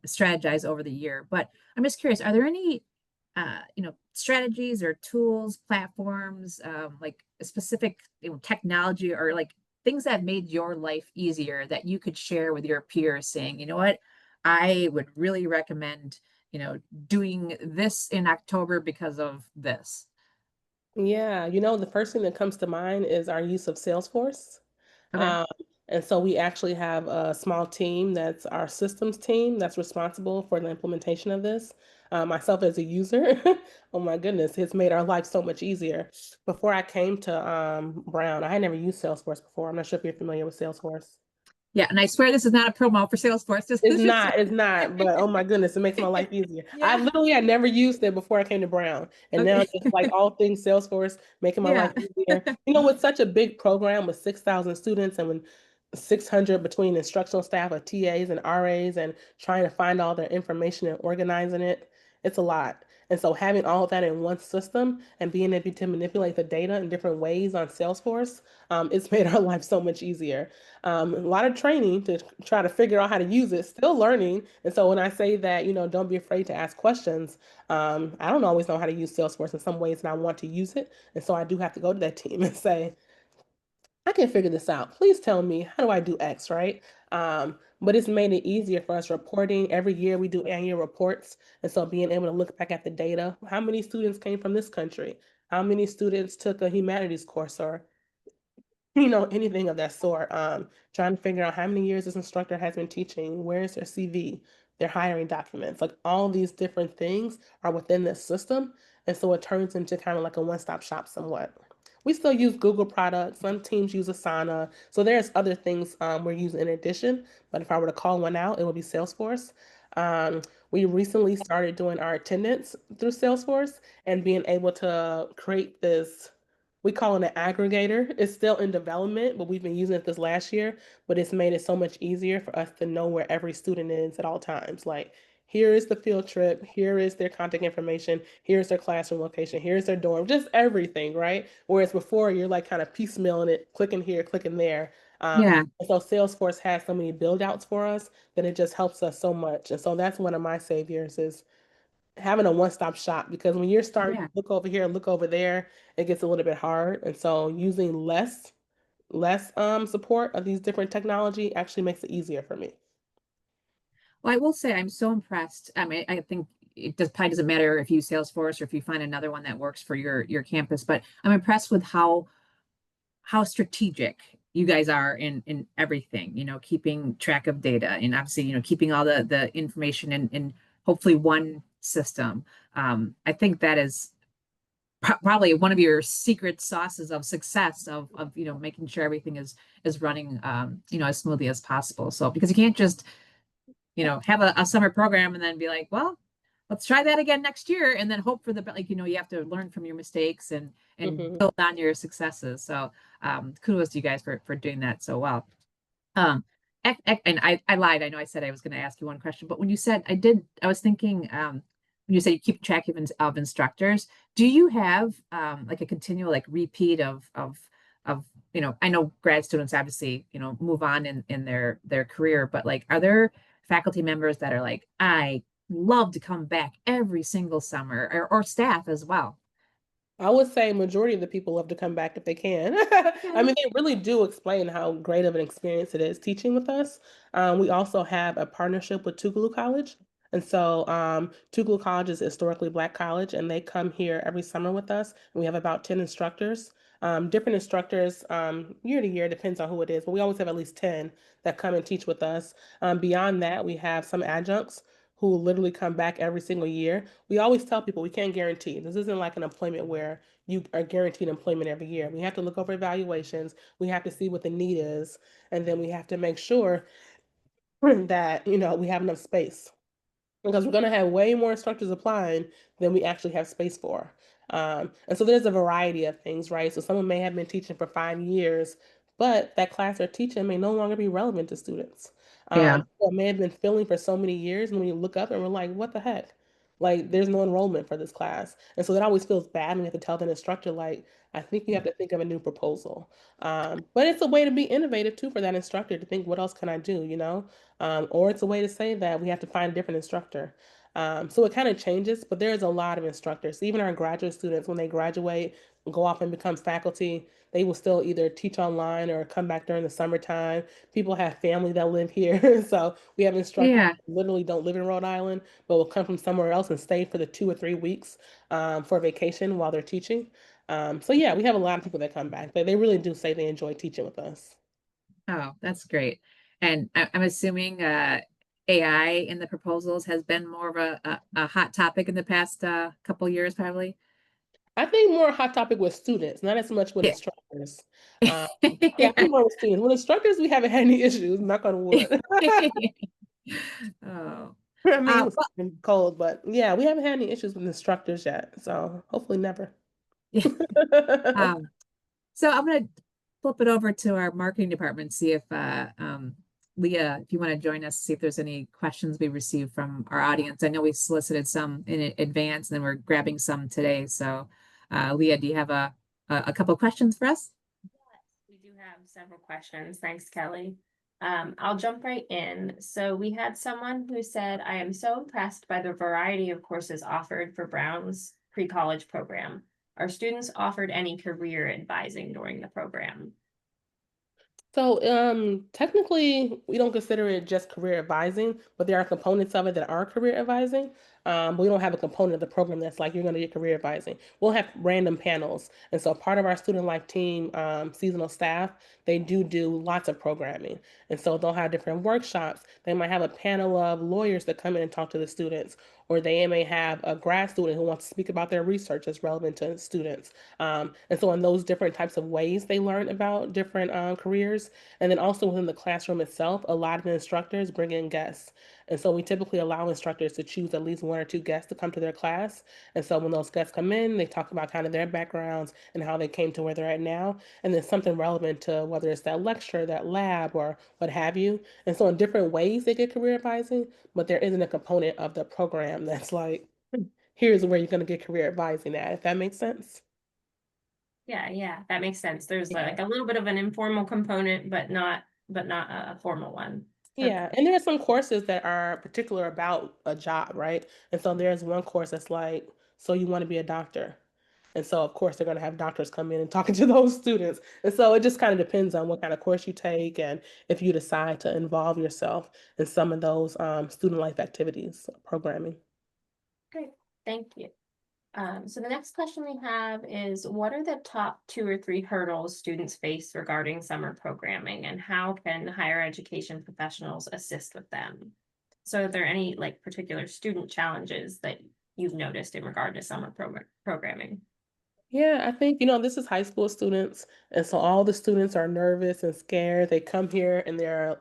strategize over the year. But I'm just curious, are there any strategies or tools, platforms, like a specific technology or like things that made your life easier that you could share with your peers, saying, you know what, I would really recommend, doing this in October because of this. Yeah, the first thing that comes to mind is our use of Salesforce. Okay. Um, and so we actually have a small team that's our systems team that's responsible for the implementation of this. Myself as a user, oh my goodness, it's made our life so much easier. Before I came to Brown, I had never used Salesforce before. I'm not sure if you're familiar with Salesforce. Yeah, and I swear this is not a promo for Salesforce. It's This is not, it's not, but oh my goodness, it makes my life easier. I yeah. literally had never used it before I came to Brown. And now Okay. just like all things Salesforce, making my Yeah. life easier. With such a big program with 6,000 students and when 600 between instructional staff of TAs and RAs and trying to find all their information and organizing it, it's a lot. And so having all of that in one system and being able to manipulate the data in different ways on Salesforce, it's made our life so much easier. A lot of training to try to figure out how to use it, still learning. And so when I say that, don't be afraid to ask questions, I don't always know how to use Salesforce in some ways, and I want to use it. And so I do have to go to that team and say, I can figure this out. Please tell me, how do I do X, right? But it's made it easier for us reporting. Every year we do annual reports. And so being able to look back at the data, how many students came from this country? How many students took a humanities course or anything of that sort. Trying to figure out how many years this instructor has been teaching, where's their CV, their hiring documents, like all these different things are within this system. And so it turns into kind of like a one-stop shop somewhat. We still use Google products. Some teams use Asana. So there's other things we're using in addition. But if I were to call one out, it would be Salesforce. Um, we recently started doing our attendance through Salesforce and being able to create this, we call it an aggregator. It's still in development, but we've been using it this last year. But it's made it so much easier for us to know where every student is at all times. Like, here is the field trip, here is their contact information, here's their classroom location, here's their dorm, just everything, right? Whereas before you're like kind of piecemealing it, clicking here, clicking there. Yeah, And so Salesforce has so many build outs for us that it just helps us so much. And so that's one of my saviors is having a one-stop shop, because when you're starting yeah. to look over here, look over there, it gets a little bit hard. And so using less support of these different technology actually makes it easier for me. Well, I will say I'm so impressed. I mean, I think it does probably doesn't matter if you use Salesforce or if you find another one that works for your campus, but I'm impressed with how strategic you guys are in everything, keeping track of data and obviously, keeping all the information in hopefully one system. I think that is probably one of your secret sauces of success of making sure everything is running as smoothly as possible. So because you can't just have a summer program and then be like, well, let's try that again next year and then hope for the like, you have to learn from your mistakes and Hmm. build on your successes. So kudos to you guys for doing that so well. Um, and I lied. I know I said I was going to ask you one question, but when you said I was thinking, when you say you keep track of instructors, do you have like a continual like repeat of I know grad students obviously, move on in their career, but like, are there faculty members that are like, I love to come back every single summer or staff as well? I would say majority of the people love to come back if they can. I Okay. mean, they really do explain how great of an experience it is teaching with us. We also have a partnership with Tougaloo College. And so Tougaloo College is a historically Black college, and they come here every summer with us. And we have about 10 instructors. Different instructors year to year, depends on who it is, but we always have at least 10 that come and teach with us. Beyond that, we have some adjuncts who literally come back every single year. We always tell people we can't guarantee. This isn't like an employment where you are guaranteed employment every year. We have to look over evaluations. We have to see what the need is. And then we have to make sure that, we have enough space, because we're going to have way more instructors applying than we actually have space for. And so there's a variety of things, right? So someone may have been teaching for 5 years, but that class they're teaching may no longer be relevant to students. Yeah. Or may have been filling for so many years, and when you look up and we're like, what the heck? Like, there's no enrollment for this class. And so that always feels bad when you have to tell the instructor, like, I think you have to think of a new proposal. But it's a way to be innovative too for that instructor to think, what else can I do, or it's a way to say that we have to find a different instructor. So it kind of changes, but there's a lot of instructors. Even our graduate students, when they graduate, go off and become faculty, they will still either teach online or come back during the summertime. People have family that live here. So we have instructors Yeah. who literally don't live in Rhode Island, but will come from somewhere else and stay for the 2 or 3 weeks for vacation while they're teaching. So yeah, we have a lot of people that come back. They really do say they enjoy teaching with us. Oh, that's great. And I'm assuming AI in the proposals has been more of a hot topic in the past couple years, probably. I think more hot topic with students, not as much with Yeah. instructors. Yeah, I think more with students. With instructors, we haven't had any issues, knock on wood. Oh, I mean, uh, it's been cold, but yeah, we haven't had any issues with instructors yet. So hopefully never. yeah. Um, so I'm gonna flip it over to our marketing department, see if Leah, if you want to join us, see if there's any questions we received from our audience. I know we solicited some in advance, and then we're grabbing some today. So, Leah, do you have a couple questions for us? We do have several questions. Thanks, Kelly. I'll jump right in. So we had someone who said, I am so impressed by the variety of courses offered for Brown's pre-college program. Are students offered any career advising during the program? So, technically, we don't consider it just career advising, but there are components of it that are career advising. But we don't have a component of the program that's like you're going to get career advising. We'll have random panels, and so part of our student life team, seasonal staff, they do lots of programming, and so they'll have different workshops. They might have a panel of lawyers that come in and talk to the students, or they may have a grad student who wants to speak about their research that's relevant to students. And so in those different types of ways, they learn about different careers. And then also within the classroom itself, a lot of the instructors bring in guests. And so we typically allow instructors to choose at least one or two guests to come to their class. And so when those guests come in, they talk about kind of their backgrounds and how they came to where they're at now. And then something relevant to whether it's that lecture, that lab, or what have you. And so in different ways, they get career advising, but there isn't a component of the program that's like, here's where you're going to get career advising at, if that makes sense. Yeah, that makes sense. There's Yeah. like a little bit of an informal component, but not a formal one. Okay. Yeah, and there are some courses that are particular about a job, right? And so there's one course that's like, so you want to be a doctor. And so of course they're going to have doctors come in and talking to those students. And so it just kind of depends on what kind of course you take and if you decide to involve yourself in some of those student life activities, programming. Great. Thank you. So the next question we have is, what are the top 2 or 3 hurdles students face regarding summer programming, and how can higher education professionals assist with them? So are there any like particular student challenges that you've noticed in regard to summer programming? Yeah, I think, this is high school students. And so all the students are nervous and scared. They come here and their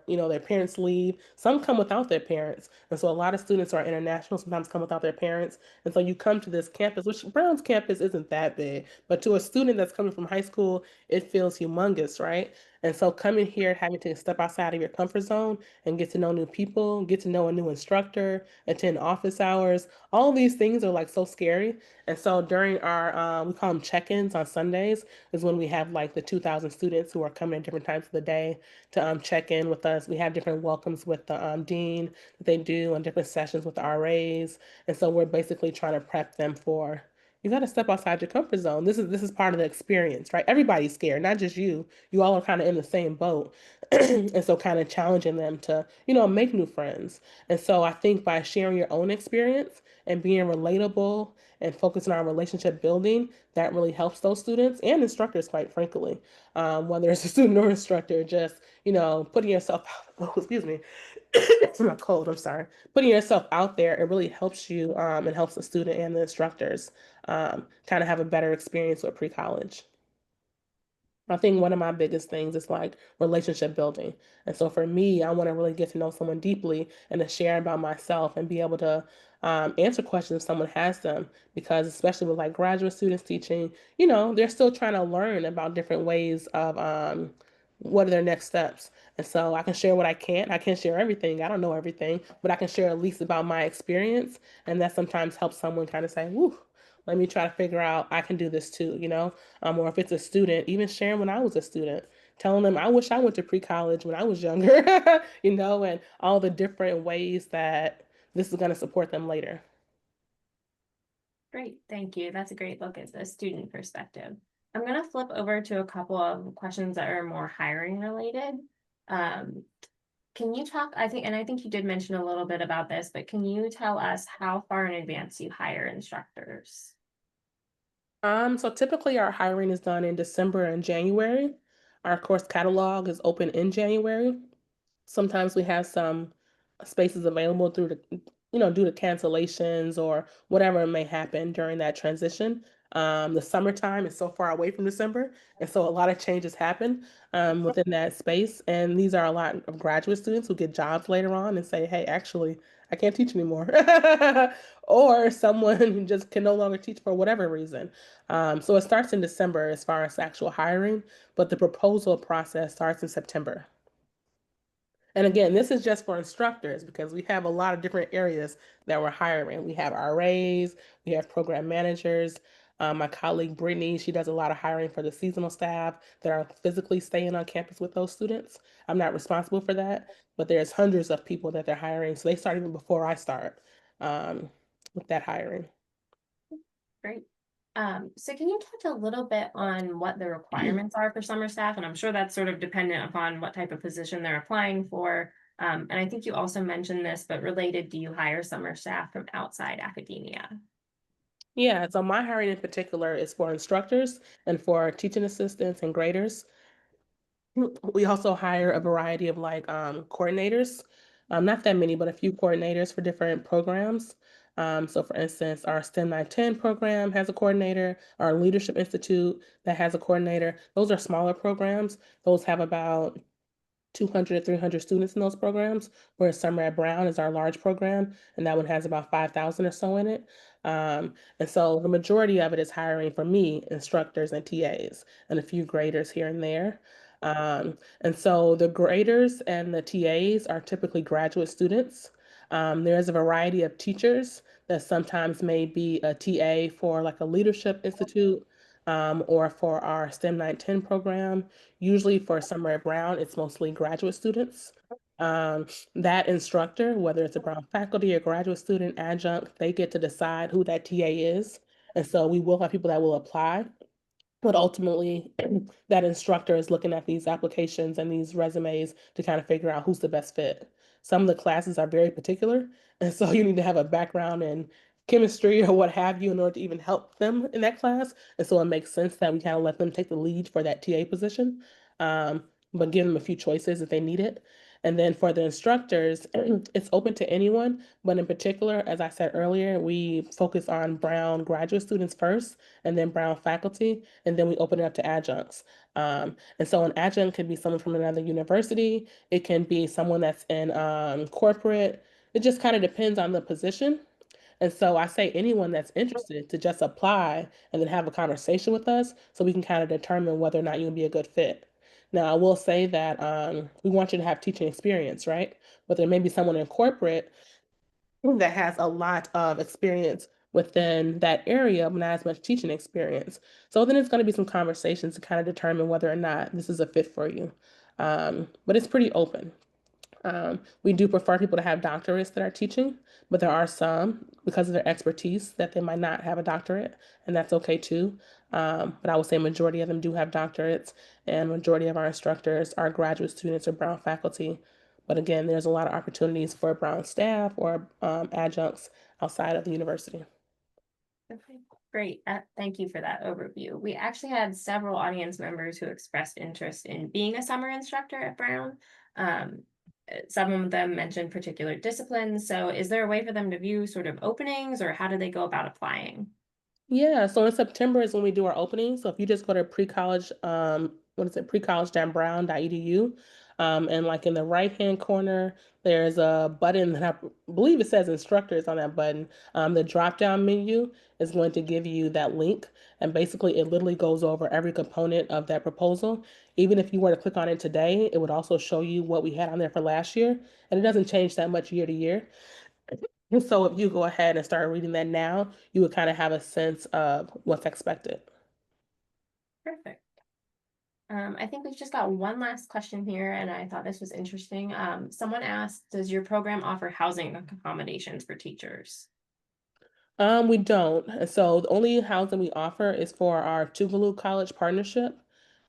parents leave. Some come without their parents. And so a lot of students are international, sometimes come without their parents. And so you come to this campus, which Brown's campus isn't that big, but to a student that's coming from high school, it feels humongous, right? And so coming here, having to step outside of your comfort zone and get to know new people, get to know a new instructor, attend office hours, all these things are like so scary. And so during our, we call them check-ins on Sundays, is when we have like the 2,000 students who are coming at different times of the day to check in with us. We have different welcomes with the dean that they do and different sessions with the RAs. And so we're basically trying to prep them for, you got to step outside your comfort zone. This is part of the experience, right? Everybody's scared, not just you. You all are kind of in the same boat. And so kind of challenging them to, make new friends. And so I think by sharing your own experience and being relatable and focusing on relationship building, that really helps those students and instructors, quite frankly. Whether it's a student or instructor, just, putting yourself, oh, excuse me, it's not cold, I'm sorry. Putting yourself out there, it really helps you and helps the student and the instructors kind of have a better experience with pre-college. I think one of my biggest things is like relationship building. And so for me, I want to really get to know someone deeply and to share about myself and be able to answer questions if someone has them. Because especially with like graduate students teaching, they're still trying to learn about different ways of what are their next steps. And so I can share what I can't. I can't share everything. I don't know everything, but I can share at least about my experience. And that sometimes helps someone kind of say, whoo, let me try to figure out I can do this too. Or if it's a student, even sharing when I was a student, telling them I wish I went to pre-college when I was younger, and all the different ways that this is going to support them later. Great, thank you. That's a great look at the student perspective. I'm going to flip over to a couple of questions that are more hiring related. Um, can you talk, I think you did mention a little bit about this, but can you tell us how far in advance you hire instructors? So typically our hiring is done in December and January. Our course catalog is open in January. Sometimes we have some spaces available through due to cancellations or whatever may happen during that transition. The summertime is so far away from December, and so a lot of changes happen within that space. And these are a lot of graduate students who get jobs later on and say, "Hey, actually, I can't teach anymore," or someone who just can no longer teach for whatever reason. So it starts in December as far as actual hiring, but the proposal process starts in September. And again, this is just for instructors because we have a lot of different areas that we're hiring. We have RAs, we have program managers. My colleague Brittany, she does a lot of hiring for the seasonal staff that are physically staying on campus with those students. I'm not responsible for that, but there's hundreds of people that they're hiring. So they start even before I start um, with that hiring. Great. So can you touch a little bit on what the requirements are for summer staff? And I'm sure that's sort of dependent upon what type of position they're applying for. And I think you also mentioned this, but related, do you hire summer staff from outside academia? Yeah, so my hiring in particular is for instructors and for teaching assistants and graders. We also hire a variety of like coordinators, not that many, but a few coordinators for different programs. So for instance, our STEM 910 program has a coordinator, our Leadership Institute that has a coordinator. Those are smaller programs. Those have about 200 300 students in those programs, whereas Summer at Brown is our large program, and that one has about 5,000 or so in it. And so the majority of it is hiring for me, instructors and TAs, and a few graders here and there. And so the graders and the TAs are typically graduate students. There's a variety of teachers that sometimes may be a TA for like a leadership institute or for our STEM 910 program. Usually for Summer at Brown, it's mostly graduate students. Um, that instructor, whether it's a Brown faculty or graduate student adjunct, they get to decide who that TA is. And so we will have people that will apply, but ultimately that instructor is looking at these applications and these resumes to kind of figure out who's the best fit. Some of the classes are very particular, and so you need to have a background in chemistry or what have you in order to even help them in that class. And so it makes sense that we kind of let them take the lead for that TA position, um, but give them a few choices if they need it. And then for the instructors, it's open to anyone, but in particular, as I said earlier, we focus on Brown graduate students first and then Brown faculty, and then we open it up to adjuncts. And so an adjunct can be someone from another university. It can be someone that's in corporate. It just kind of depends on the position. And so I say anyone that's interested to just apply and then have a conversation with us so we can kind of determine whether or not you'll be a good fit. Now, I will say that we want you to have teaching experience, right? But there may be someone in corporate that has a lot of experience within that area, but not as much teaching experience. So then it's going to be some conversations to kind of determine whether or not this is a fit for you. But it's pretty open. We do prefer people to have doctorates that are teaching, but there are some, because of their expertise, that they might not have a doctorate, and that's okay too. But I would say majority of them do have doctorates, and majority of our instructors are graduate students or Brown faculty. But again, there's a lot of opportunities for Brown staff or adjuncts outside of the university. Okay, great. Thank you for that overview. We actually had several audience members who expressed interest in being a summer instructor at Brown. Um, some of them mentioned particular disciplines. So is there a way for them to view sort of openings, or how do they go about applying? Yeah, so in September is when we do our opening. So if you just go to pre-college, what is it, precollege-brown.edu, and like in the right-hand corner, there's a button that I believe it says instructors on that button. The drop-down menu is going to give you that link, and basically it literally goes over every component of that proposal. Even if you were to click on it today, it would also show you what we had on there for last year, and it doesn't change that much year to year. And so if you go ahead and start reading that now, you would kind of have a sense of what's expected. Perfect. I think we've just got one last question here, and I thought this was interesting. Someone asked, does your program offer housing accommodations for teachers? We don't. And so the only housing we offer is for our Tougaloo College partnership.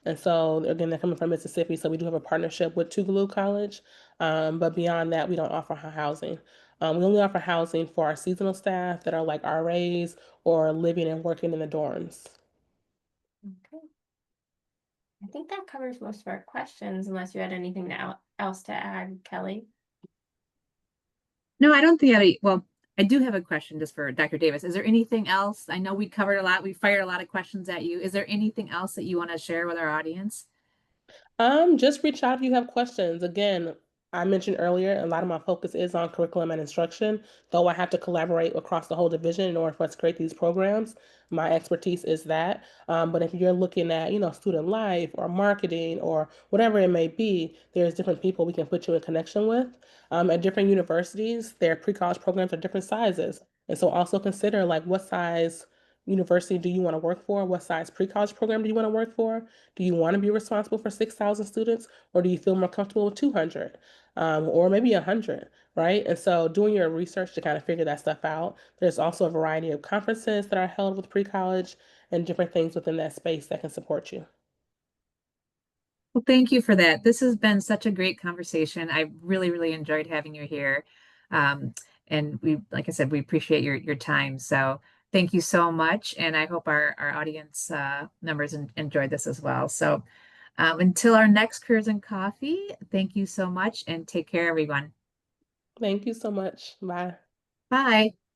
And so again, they're coming from Mississippi, so we do have a partnership with Tougaloo College. But beyond that, we don't offer housing. We only offer housing for our seasonal staff that are like RAs or living and working in the dorms. Okay. I think that covers most of our questions, unless you had anything else to add, Kelly. No, I don't think well, I do have a question just for Dr. Davis. Is there anything else? I know we covered a lot. We fired a lot of questions at you. Is there anything else that you want to share with our audience? Just reach out if you have questions. Again, I mentioned earlier, a lot of my focus is on curriculum and instruction, though I have to collaborate across the whole division in order for us to create these programs. My expertise is that. But if you're looking at, student life or marketing or whatever it may be, there's different people we can put you in connection with. At different universities, their pre-college programs are different sizes. And so also consider like what size university do you want to work for? What size pre-college program do you want to work for? Do you want to be responsible for 6,000 students, or do you feel more comfortable with 200? Or maybe 100, right? And so doing your research to kind of figure that stuff out. There's also a variety of conferences that are held with pre-college and different things within that space that can support you. Well, thank you for that. This has been such a great conversation. I really, really enjoyed having you here. Um, and we, like I said, we appreciate your time. So thank you so much. And I hope our audience members enjoyed this as well. So until our next Careers and Coffee, thank you so much and take care, everyone. Thank you so much. Bye. Bye.